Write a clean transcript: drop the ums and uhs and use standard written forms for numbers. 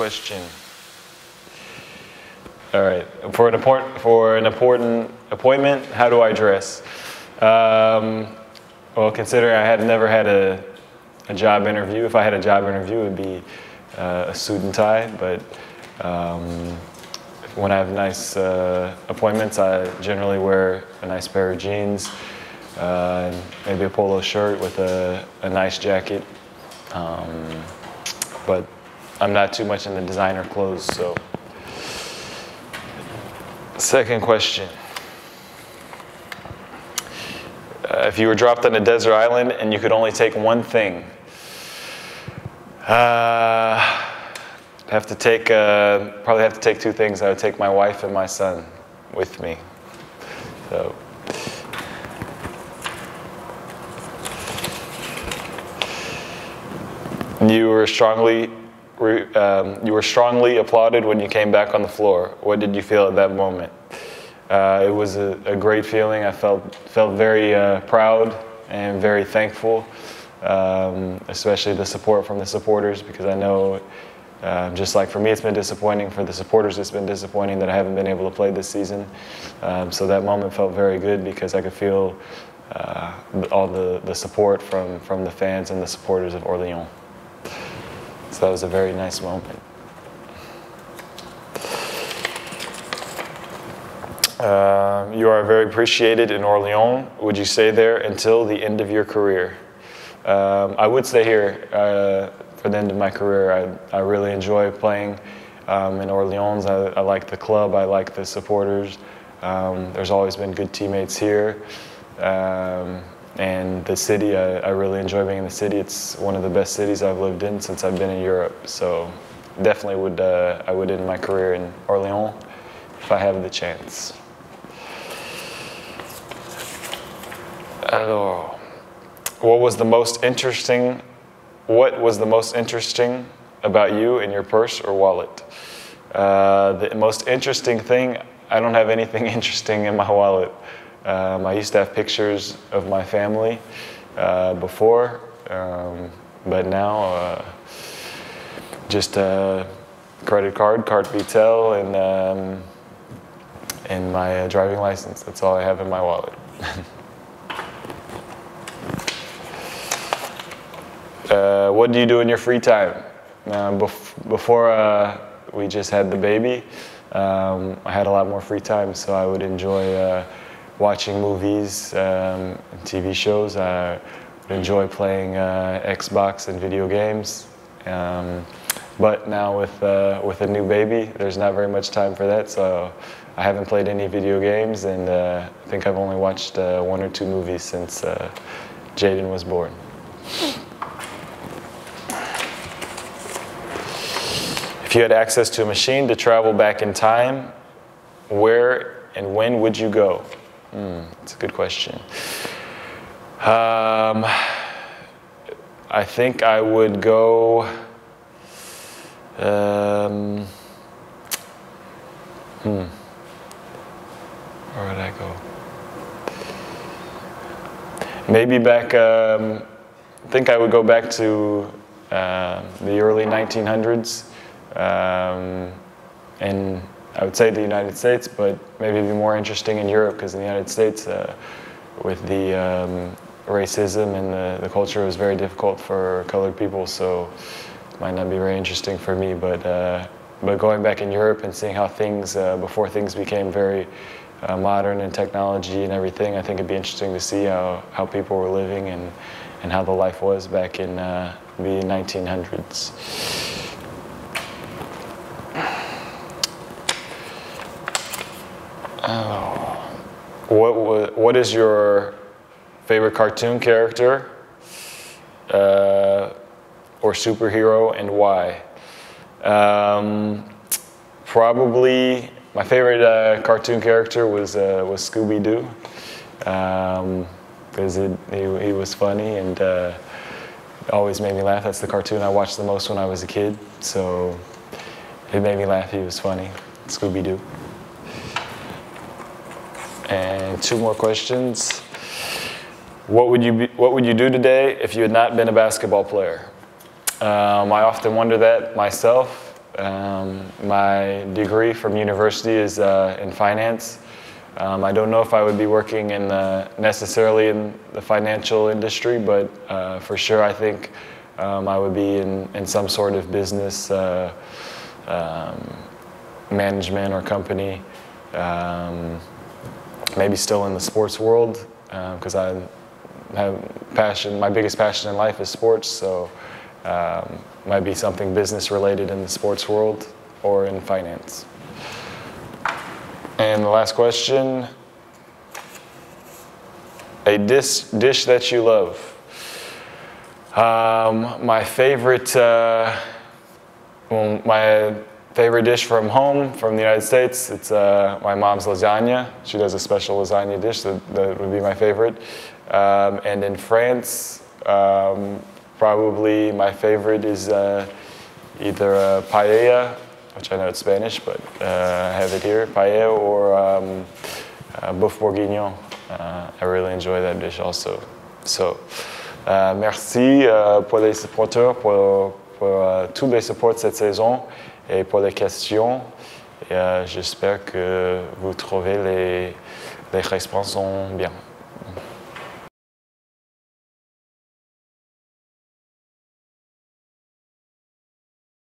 question. All right, for an important appointment, how do I dress? Well, considering I had never had a job interview, if I had a job interview, it would be a suit and tie. But when I have nice appointments, I generally wear a nice pair of jeans, maybe a polo shirt with a nice jacket. But I'm not too much in the designer clothes, so. Second question. If you were dropped on a desert island and you could only take one thing, probably have to take two things. I would take my wife and my son with me. So. You were strongly applauded when you came back on the floor. What did you feel at that moment? It was a great feeling. I felt very proud and very thankful, especially the support from the supporters, because I know, just like for me, it's been disappointing. For the supporters, it's been disappointing that I haven't been able to play this season. So that moment felt very good because I could feel all the support from the fans and the supporters of Orléans. So that was a very nice moment. You are very appreciated in Orléans. Would you stay there until the end of your career? I would stay here for the end of my career. I really enjoy playing in Orléans. I like the club. I like the supporters. There's always been good teammates here. And the city, I really enjoy being in the city. It's one of the best cities I've lived in since I've been in Europe. So definitely I would end my career in Orléans if I have the chance. Alors, what was the most interesting about you in your purse or wallet? The most interesting thing, I don't have anything interesting in my wallet. I used to have pictures of my family before, but now just a credit card, carte vitale, and my driving license. That's all I have in my wallet. What do you do in your free time? Before we just had the baby, I had a lot more free time, so I would enjoy watching movies and TV shows. I would enjoy playing Xbox and video games. But now with a new baby, there's not very much time for that, so I haven't played any video games, and I think I've only watched 1 or 2 movies since Jaden was born. If you had access to a machine to travel back in time, where and when would you go? That's a good question. I think I would go. Where would I go? Maybe back. I think I would go back to the early 1900s, and I would say the United States, but maybe it'd be more interesting in Europe, because in the United States, with the racism and the culture, it was very difficult for colored people, so it might not be very interesting for me. But going back in Europe and seeing how things, before things became very modern and technology and everything, I think it'd be interesting to see how people were living and how the life was back in the 1900s. What is your favorite cartoon character or superhero, and why? Probably my favorite cartoon character was Scooby-Doo, because he was funny and always made me laugh. That's the cartoon I watched the most when I was a kid, so it made me laugh. He was funny, Scooby-Doo. And 2 more questions. What would you do today if you had not been a basketball player? I often wonder that myself. My degree from university is in finance. I don't know if I would be working in necessarily in the financial industry, but for sure I think I would be in some sort of business management or company. Maybe still in the sports world, because I have passion. My biggest passion in life is sports, so might be something business related in the sports world or in finance. And the last question, a dish that you love. My favorite dish from home, from the United States, it's my mom's lasagna. She does a special lasagna dish that would be my favorite. And in France, probably my favorite is either paella, which I know it's Spanish, but I have it here, paella, or boeuf bourguignon. I really enjoy that dish also. So, merci pour les supporters, pour tous les supports cette saison et pour les questions. Et j'espère que vous trouvez les réponses bien.